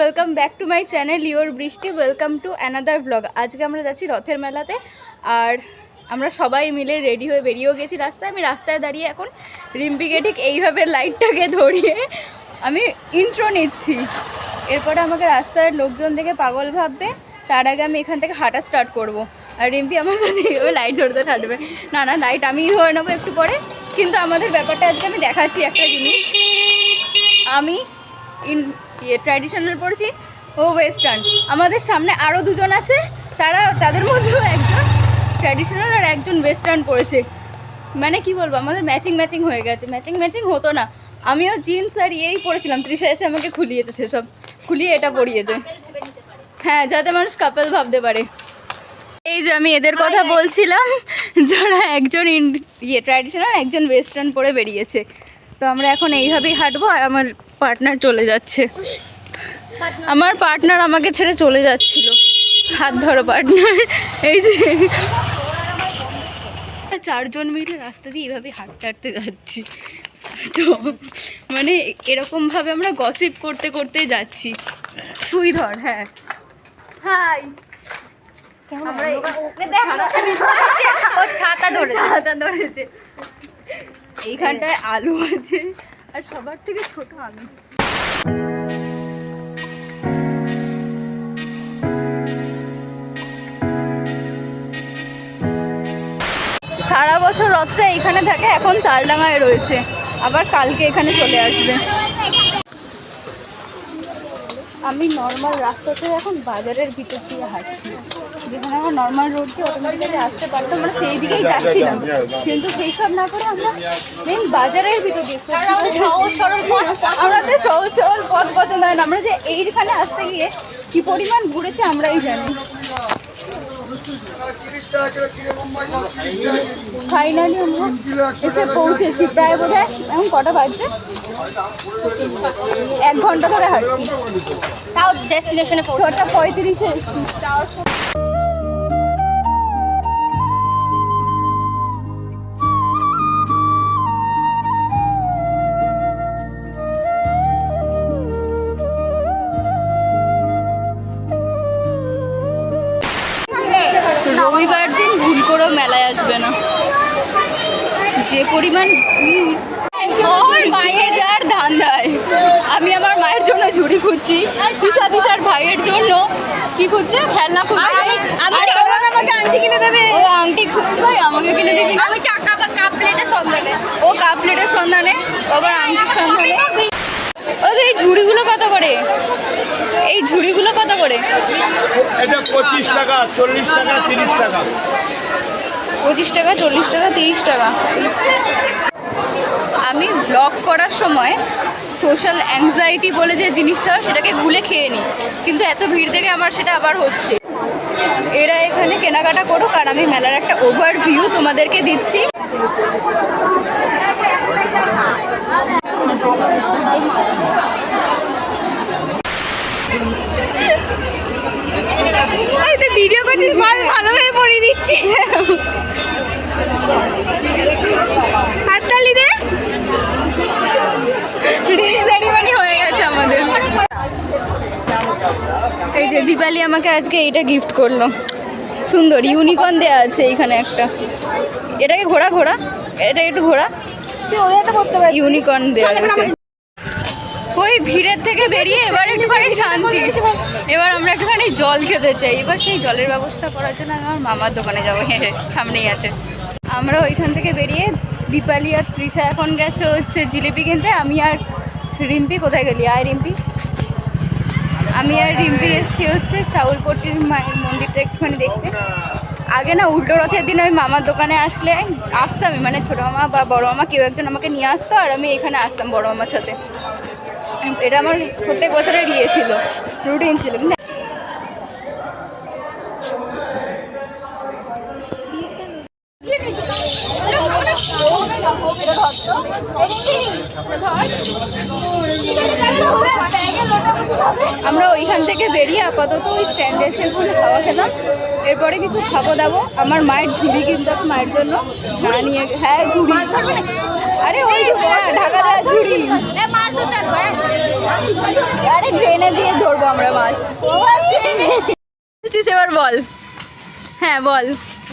Welcome back to my channel your Brishti. Welcome to another blog. আজকে আমরা যাচ্ছি রথের মেলাতে, আর আমরা সবাই মিলে রেডি হয়ে বেরিয়েও গেছি রাস্তায়। আমি রাস্তায় দাঁড়িয়ে এখন রিম্পিকে ঠিক এইভাবে লাইটটাকে ধরিয়ে আমি ইন্ট্রো নিচ্ছি। এরপরে আমাকে রাস্তার লোকজন দেখে পাগল ভাববে, তার আগে আমি এখান থেকে হাঁটা স্টার্ট করব। আর রিম্পি আমার সাথে এইভাবে লাইট ধরতে থাকবে। না লাইট আমিই ধরে নেবো একটু পরে। কিন্তু আমাদের ব্যাপারটা আজকে আমি দেখাচ্ছি একটা জিনিস। আমি ট্র্যাডিশনাল পড়ছি, ও ওয়েস্টার্ন। আমাদের সামনে আরও দুজন আছে, তাদের মধ্যেও একজন ট্র্যাডিশনাল আর একজন ওয়েস্টার্ন পড়েছে। মানে কি বলবো, আমাদের ম্যাচিং হয়ে গেছে। ম্যাচিং হতো না, আমিও জিন্স আর ইয়েই পরেছিলাম, তৃষা এসে আমাকে খুলিয়েছে, সেসব খুলিয়ে এটা পরিয়েছে। হ্যাঁ, যাতে মানুষ কাপল ভাবতে পারে। এই যে আমি এদের কথা বলছিলাম, যারা একজন ট্র্যাডিশনাল একজন ওয়েস্টার্ন পরে বেরিয়েছে। তো আমরা এখন এইভাবেই হাঁটবো, আর আমার পার্টনার চলে যাচ্ছে। আমার পার্টনার আমাকে ছেড়ে চলে যাচ্ছিল। হাত ধরো পার্টনার। এই যে চারজন মিলে রাস্তা দিয়ে এইভাবে হাঁটতে যাচ্ছি। তো মানে এরকমভাবে আমরা গসিপ করতে যাচ্ছি। তুই ধর। হ্যাঁ, হাই। ছাতা ধরেছে। এইখানটায় আলু আছে, আর সবার থেকে ছোট আমি। সারা বছর রথটা এখানে থাকে, এখন তালডাঙায় রয়েছে, আবার কালকে এখানে চলে আসবে। আমি নর্মাল রাস্তাতে এখন বাজারের ভিতর দিয়ে হাঁটছি, যেখানে আমরা নর্মাল রোড দিয়ে অটোমেটিক্যালি আসতে পারতাম, আমরা সেই দিকেই যাচ্ছিলাম। কিন্তু সেই সব না করে আমরা মেন বাজারের ভিতর দিয়ে, আমাদের সহজ সরল পথ পছন্দ হয় না। আমরা যে এইখানে আসতে গিয়ে কি পরিমাণ ঘুরেছে আমরাই জানি। ফাইনালি আমরা এসে পৌঁছেছি, প্রায় বোধহয় এখন কটা বাজছে, 1 ঘন্টা ধরে হাঁটছি, তাও ডেস্টিনেশনে 6:35 এসেছি। রবিবার দিন ভুল করেও মেলায় আসবে না, যে পরিমাণ যার ধান্দায়। আমি আমার মায়ের জন্য ঝুড়ি খুঁজছি, তিশার ভাইয়ের জন্য কি খুঁজছে, খেলনা খুঁজছে। আংটি কিনে দেবে, ও আংটি খুঁজছে, ভাই আমাকে কিনে দিবি। আমি কাপ প্লেটের সন্ধানে, ও কাপ প্লেটের সন্ধানে, আবার আংটির সন্ধানে। ও এই ঝুড়িগুলো কত করে? এই ঝুড়িগুলো কত করে? এটা 25 টাকা, 40 টাকা, 30 টাকা। 25 টাকা, 40 টাকা, 30 টাকা। আমি ব্লগ করার সময় সোশ্যাল অ্যাংজাইটি বলে যে জিনিসটা, সেটাকে গুলে খেয়ে নিই, কিন্তু এত ভিড় দেখে আমার সেটা আবার হচ্ছে। এরা এখানে কেনাকাটা করুক, আর আমি মেলার একটা ওভারভিউ তোমাদেরকে দিচ্ছি। ভিডিও করছিস, ভালোভাবে পড়িয়ে দিচ্ছি। হাততালি দে, সেরিমনি হয়ে গেছে আমাদের। এই যে দীপালি আমাকে আজকে এইটা গিফট করলো, সুন্দর ইউনিকর্ন দেওয়া আছে এইখানে একটা। এটাকে ঘোড়া, এটা একটু ঘোড়া, ইউনিকর্ন দেওয়া আছে। ওই ভিড়ের থেকে বেরিয়ে এবার একটুখানি শান্তি। এবার আমরা একটুখানি জল খেতে চাই। এবার সেই জলের ব্যবস্থা করার জন্য আমি আমার মামার দোকানে যাবো। হ্যাঁ, সামনেই আছে। আমরা ওইখান থেকে বেরিয়ে দীপালি আর তৃষা এখন গেছে হচ্ছে জিলিপি কিনতে। আমি আর রিম্পি কোথায় গেলি? আয় রিম্পি। আমি আর রিম্পি এসেছি হচ্ছে চাউলপট্টির মায়ের মন্দিরটা একটুখানি দেখতে। আগে না উল্টো রথের দিন আমি মামার দোকানে আসতামই, মানে ছোটো মামা বা বড়ো মামা কেউ একজন আমাকে নিয়ে আসতো, আর আমি এখানে আসতাম বড়ো মামার সাথে। এটা আমার প্রত্যেক বছরের ছিল, রুটিন ছিল। আমরা ওইখান থেকে বেরিয়ে আপাতত ওই স্ট্যান্ডে এসে খাওয়া খেলাম। এরপরে কিছু খাবো দাবো। আমার মায়ের ঝুড়ি কিনতে হবে মায়ের জন্য, না নিয়ে। হ্যাঁ ঝুড়ি, আরে ওই যে ঢাকা দেওয়া ঝুড়ি। মাছ ধরতে আসবো। আরে ট্রেনে দিয়ে ধরবো আমরা মাছ। বলছিস এবার বল। হ্যাঁ বল।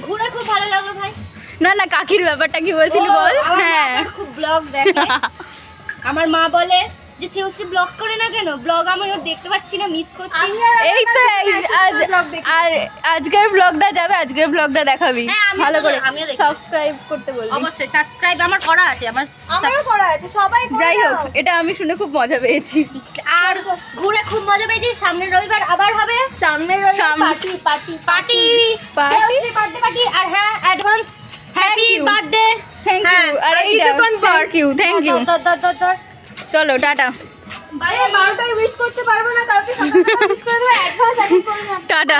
ঘুরে খুব ভালো লাগলো ভাই। না না কাকির ব্যাপারটা কি বলছিলি বল। আমার মা হ্যাঁ আবার খুব ব্লগ দেখে। আমার মা বলে যে সে ব্লগ করে না কেন, ব্লগ আমি ওর দেখতে পাচ্ছি না, মিস করছি। এই তো আজকের ব্লগটা যাবে, আজকের ব্লগটা দেখাবি হ্যাঁ, আমিও ভালো তো- করে আমিও দেখি। সাবস্ক্রাইব করতে বলবি। অবশ্যই সাবস্ক্রাইব আমার করা আছে, আমারও করা আছে, সবাই যাই হোক এটা আমি শুনে খুব মজা পেয়েছি। আর ঘুরে খুব মজা পেয়েছি। সামনের রবিবার আবার হবে, সামনের party party party Party? Party. আর হ্যাঁ advance happy you. Birthday. Thank you. আর এইটা থ্যাংক ইউ। চলো টাটা বাইরে 12টায় উইশ করতে পারবো না, কালকে সকালে উইশ করে দেবো, অ্যাডভান্স আগে করে নিও। টাটা।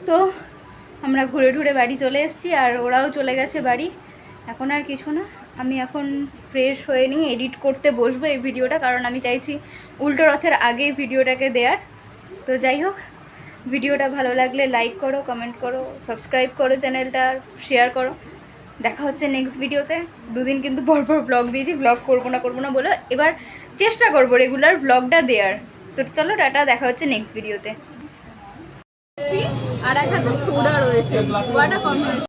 তো আমরা ঘুরে ঘুরে বাড়ি চলে এসেছি আর ওরাও চলে গেছে বাড়ি। এখন আর কিছু না, আমি এখন ফ্রেশ হয়ে নিয়ে এডিট করতে বসবো এই ভিডিওটা, কারণ আমি চাইছি উল্টো রথের আগে ভিডিওটাকে দেওয়ার। তো যাই হোক, ভিডিওটা ভালো লাগলে লাইক করো, কমেন্ট করো, সাবস্ক্রাইব করো চ্যানেলটা, শেয়ার করো। দেখা হচ্ছে নেক্সট ভিডিওতে। দুদিন কিন্তু পরপর ব্লগ দিয়েছি, ব্লগ করবো না বলে এবার চেষ্টা করবো রেগুলার ব্লগটা দেওয়ার। তো চলো টাটা, দেখা হচ্ছে নেক্সট ভিডিওতে। আর এক হাতে সোডা রয়েছে, ওয়াটার কম্বিনেশন।